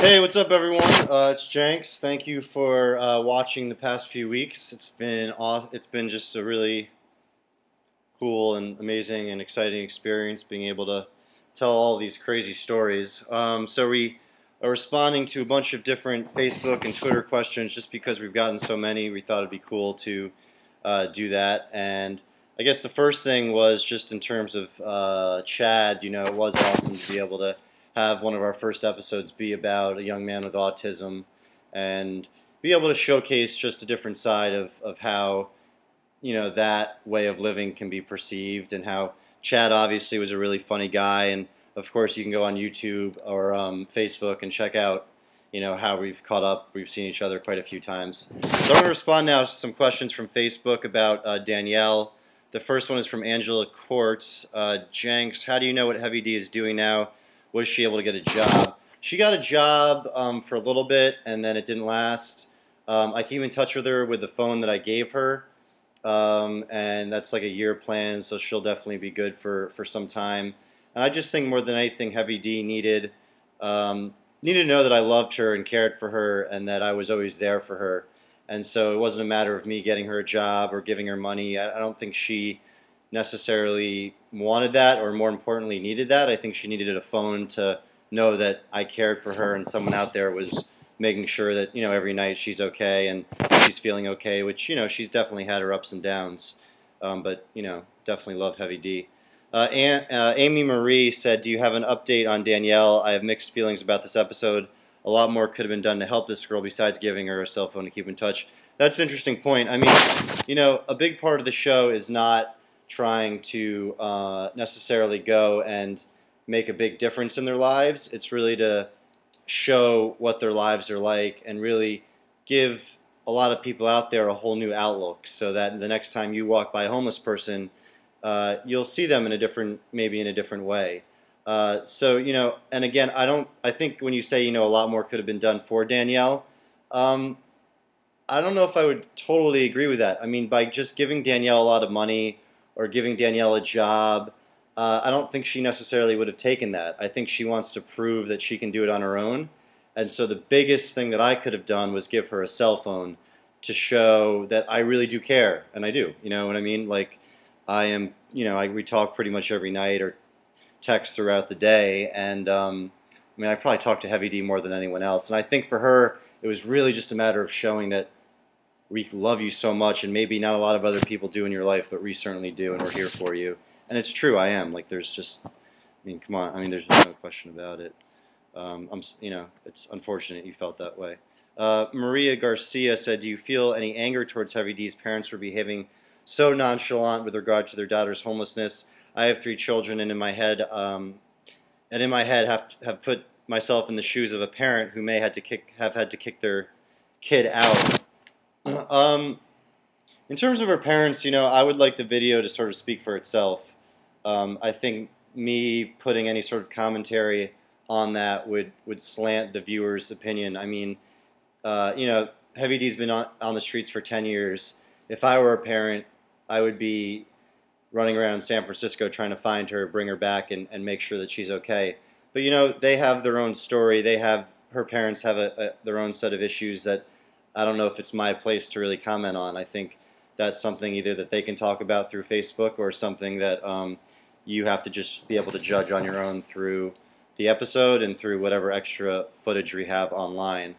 Hey, what's up, everyone? It's Jenks. Thank you for watching the past few weeks. It's been just a really cool and amazing and exciting experience being able to tell all these crazy stories. So we are responding to a bunch of different Facebook and Twitter questions just because we've gotten so many. We thought it'd be cool to do that. And I guess the first thing was just in terms of Chad. It was awesome to be able to have one of our first episodes be about a young man with autism and be able to showcase just a different side of how that way of living can be perceived, and how Chad obviously was a really funny guy. And of course you can go on YouTube or Facebook and check out how we've caught up. We've seen each other quite a few times. So I'm going to respond now to some questions from Facebook about Danielle. The first one is from Angela Quartz. Jenks, how do you know what Heavy D is doing now? Was she able to get a job? She got a job for a little bit, and then it didn't last. I keep in touch with her with the phone that I gave her, and that's like a year plan, so she'll definitely be good for some time. And I just think more than anything, Heavy D needed to know that I loved her and cared for her, and that I was always there for her. And so it wasn't a matter of me getting her a job or giving her money. I don't think she necessarily wanted that, or more importantly needed that. I think she needed a phone to know that I cared for her, and someone out there was making sure that every night she's okay and she's feeling okay, which she's definitely had her ups and downs, but definitely love Heavy D. Amy Marie said, do you have an update on Danielle? I have mixed feelings about this episode. A lot more could have been done to help this girl besides giving her a cell phone to keep in touch. That's an interesting point. I mean, a big part of the show is not trying to necessarily go and make a big difference in their lives. It's really to show what their lives are like and really give a lot of people out there a whole new outlook, so that the next time you walk by a homeless person, you'll see them maybe in a different way. So and again, I think when you say a lot more could have been done for Danielle, I don't know if I would totally agree with that. I mean, by just giving Danielle a lot of money or giving Danielle a job, I don't think she necessarily would have taken that. I think she wants to prove that she can do it on her own. And so the biggest thing that I could have done was give her a cell phone to show that I really do care, and I do. You know what I mean? Like, I am, we talk pretty much every night or text throughout the day, and I probably talk to Heavy D more than anyone else. And I think for her, it was really just a matter of showing that we love you so much, and maybe not a lot of other people do in your life, but we certainly do, and we're here for you. And it's true, I am. Like, there's just, come on. There's no question about it. It's unfortunate you felt that way. Maria Garcia said, do you feel any anger towards Heavy D's parents for behaving so nonchalant with regard to their daughter's homelessness? I have 3 children, and in my head, have put myself in the shoes of a parent who may have had to kick their kid out. In terms of her parents, I would like the video to sort of speak for itself. I think me putting any sort of commentary on that would slant the viewer's opinion. I mean, Heavy D's been on the streets for 10 years. If I were a parent, I would be running around San Francisco trying to find her, bring her back, and make sure that she's okay. But they have their own story. Her parents have their own set of issues that I don't know if it's my place to really comment on. I think that's something either that they can talk about through Facebook, or something that you have to just be able to judge on your own through the episode and through whatever extra footage we have online.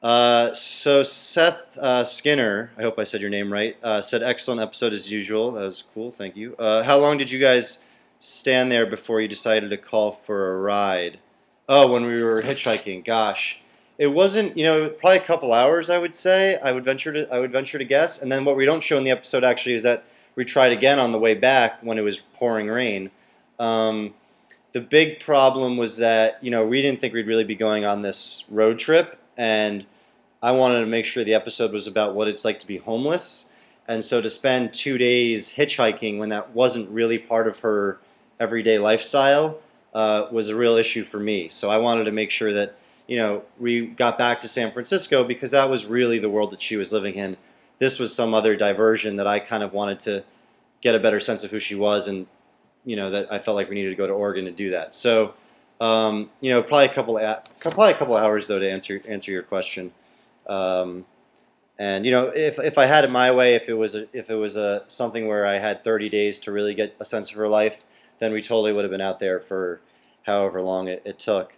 So Seth Skinner, I hope I said your name right, said, excellent episode as usual. That was cool, thank you. How long did you guys stand there before you decided to call for a ride? Oh, when we were hitchhiking, gosh. It wasn't, probably a couple hours, I would say. I would venture to guess. And then what we don't show in the episode actually is that we tried again on the way back when it was pouring rain. The big problem was that, we didn't think we'd really be going on this road trip, and I wanted to make sure the episode was about what it's like to be homeless. And so to spend 2 days hitchhiking when that wasn't really part of her everyday lifestyle was a real issue for me. So I wanted to make sure that we got back to San Francisco, because that was really the world that she was living in. This was some other diversion that I kind of wanted to get a better sense of who she was, and that I felt like we needed to go to Oregon to do that. So Probably a couple hours though to answer your question. Um, and if I had it my way, if it was a something where I had 30 days to really get a sense of her life, then we totally would have been out there for however long it took.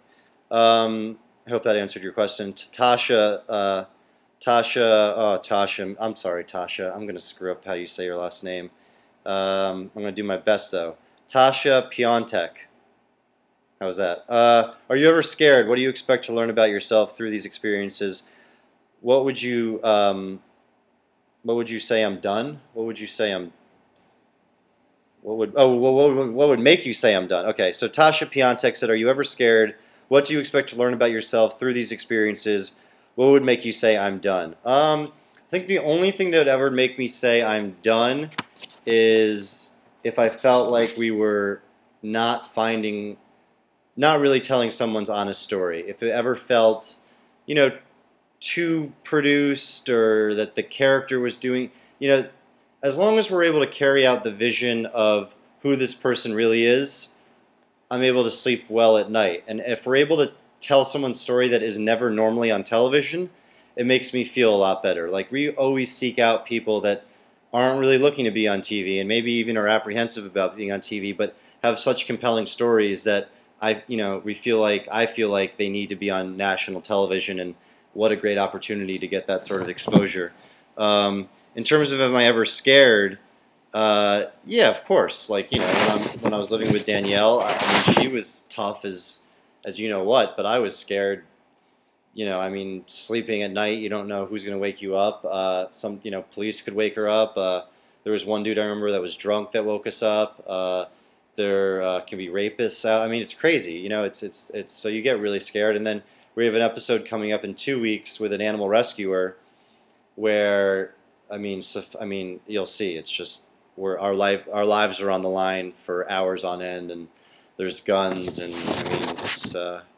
I hope that answered your question. Tasha, I'm sorry, Tasha. I'm going to screw up how you say your last name. I'm going to do my best, though. Tasha Piontek. How's that? Are you ever scared? What do you expect to learn about yourself through these experiences? What would you say I'm done? What would you say I'm what would make you say I'm done? Okay, so Tasha Piontek said, "Are you ever scared? What do you expect to learn about yourself through these experiences? What would make you say I'm done?" I think the only thing that would ever make me say I'm done is if I felt like we were not really telling someone's honest story. If it ever felt, you know, too produced or that the character was doing, as long as we're able to carry out the vision of who this person really is, I'm able to sleep well at night. And if we're able to tell someone's story that is never normally on television, it makes me feel a lot better. Like, we always seek out people that aren't really looking to be on TV and maybe even are apprehensive about being on TV, but have such compelling stories that I feel like they need to be on national television, and what a great opportunity to get that sort of exposure. In terms of am I ever scared? Yeah, of course. Like, when I was living with Danielle, I mean, she was tough as you know what, but I was scared. Sleeping at night, you don't know who's going to wake you up. Police could wake her up. There was one dude I remember that was drunk that woke us up. There can be rapists out. I mean, it's crazy. It's so you get really scared. And then we have an episode coming up in 2 weeks with an animal rescuer, where you'll see. It's just where our lives are on the line for hours on end, and there's guns, and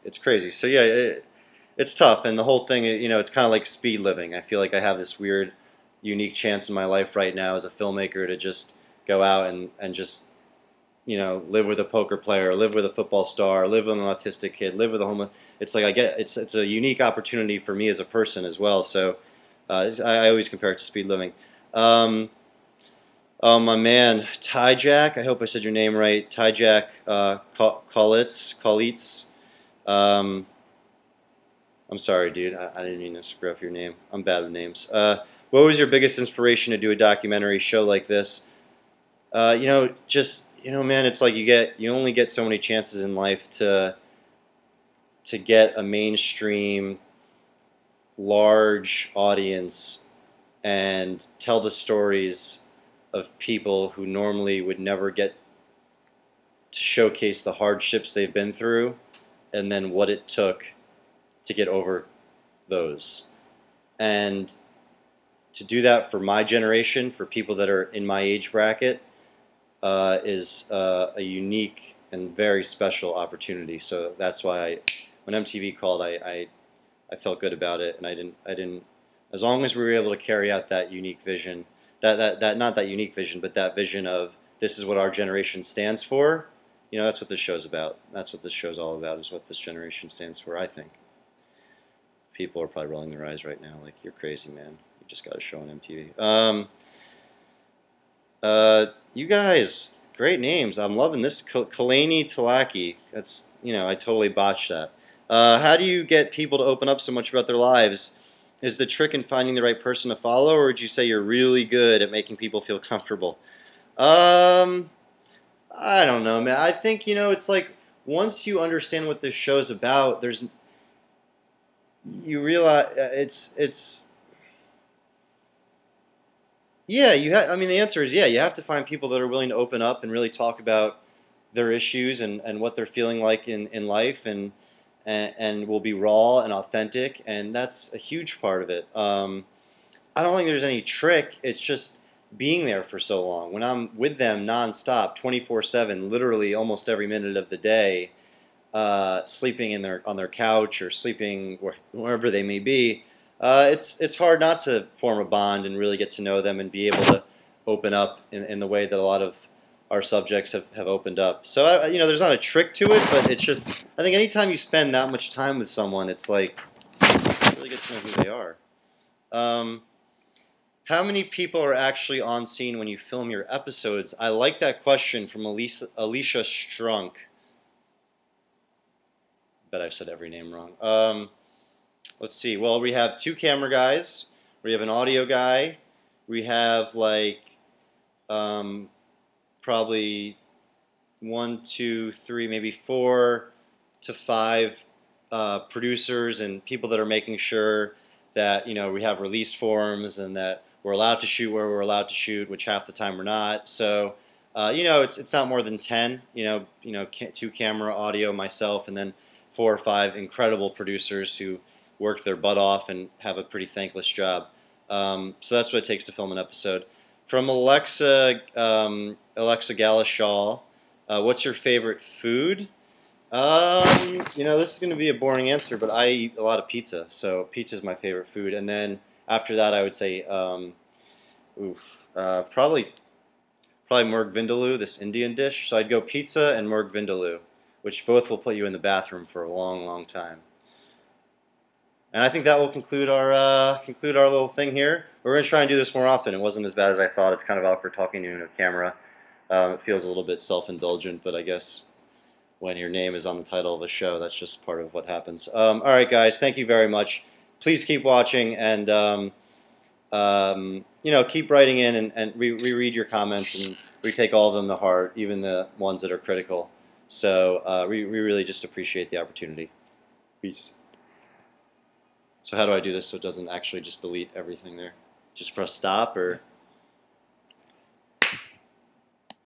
it's crazy. So yeah, it's tough, and the whole thing, it's kind of like speed living. I feel like I have this weird, unique chance in my life right now as a filmmaker to just go out and just live with a poker player, live with a football star, live with an autistic kid, live with a homeless. It's like it's a unique opportunity for me as a person as well. So I always compare it to speed living. Oh, my man, Ty Jack. I hope I said your name right. Ty Jack Kalitz. I'm sorry, dude. I didn't mean to screw up your name. I'm bad with names. What was your biggest inspiration to do a documentary show like this? Man, it's like you only get so many chances in life to get a mainstream, large audience and tell the stories of people who normally would never get to showcase the hardships they've been through, and then what it took to get over those. And to do that for my generation, for people that are in my age bracket, is a unique and very special opportunity. So that's why when MTV called, I felt good about it, and I didn't. As long as we were able to carry out that unique vision, that not that unique vision, but that vision of this is what our generation stands for. That's what this show's about. That's what this show's all about. Is what this generation stands for. I think. People are probably rolling their eyes right now, like, you're crazy, man. You just got a show on MTV. You guys, great names. I'm loving this. Kalani Talaki. That's, I totally botched that. How do you get people to open up so much about their lives? Is the trick in finding the right person to follow, or would you say you're really good at making people feel comfortable? I don't know, man. I think, it's like, once you understand what this show's about, you realize the answer is yeah. You have to find people that are willing to open up and really talk about their issues and what they're feeling like in life, and will be raw and authentic, and that's a huge part of it. I don't think there's any trick. It's just being there for so long. When I'm with them nonstop, 24/7, literally almost every minute of the day, sleeping on their couch or sleeping wherever they may be, it's hard not to form a bond and really get to know them and be able to open up in the way that a lot of our subjects have opened up. So you know, there's not a trick to it, but it's just I think anytime you spend that much time with someone, it's like you really get to know who they are. Um, how many people are actually on scene when you film your episodes? I like that question from Alicia Strunk. Bet I've said every name wrong. Let's see. Well, we have 2 camera guys. We have an audio guy. We have like probably 1, 2, 3, maybe 4 to 5 producers and people that are making sure that we have release forms and that we're allowed to shoot where we're allowed to shoot, which half the time we're not. So it's not more than 10. 2 camera, audio, myself, and then 4 or 5 incredible producers who work their butt off and have a pretty thankless job. So that's what it takes to film an episode. From Alexa Galashaw, what's your favorite food? This is going to be a boring answer, but I eat a lot of pizza, so pizza is my favorite food. And then after that, I would say, probably Murg Vindaloo, this Indian dish. So I'd go pizza and Murg Vindaloo, which both will put you in the bathroom for a long, long time. And I think that will conclude our little thing here. We're going to try and do this more often. It wasn't as bad as I thought. It's kind of awkward talking to a camera. It feels a little bit self-indulgent, but I guess when your name is on the title of a show, that's just part of what happens. All right, guys, thank you very much. Please keep watching and keep writing in, and we read your comments, and we take all of them to heart, even the ones that are critical. So we really just appreciate the opportunity. Peace. So how do I do this so it doesn't actually just delete everything there? Just press stop or...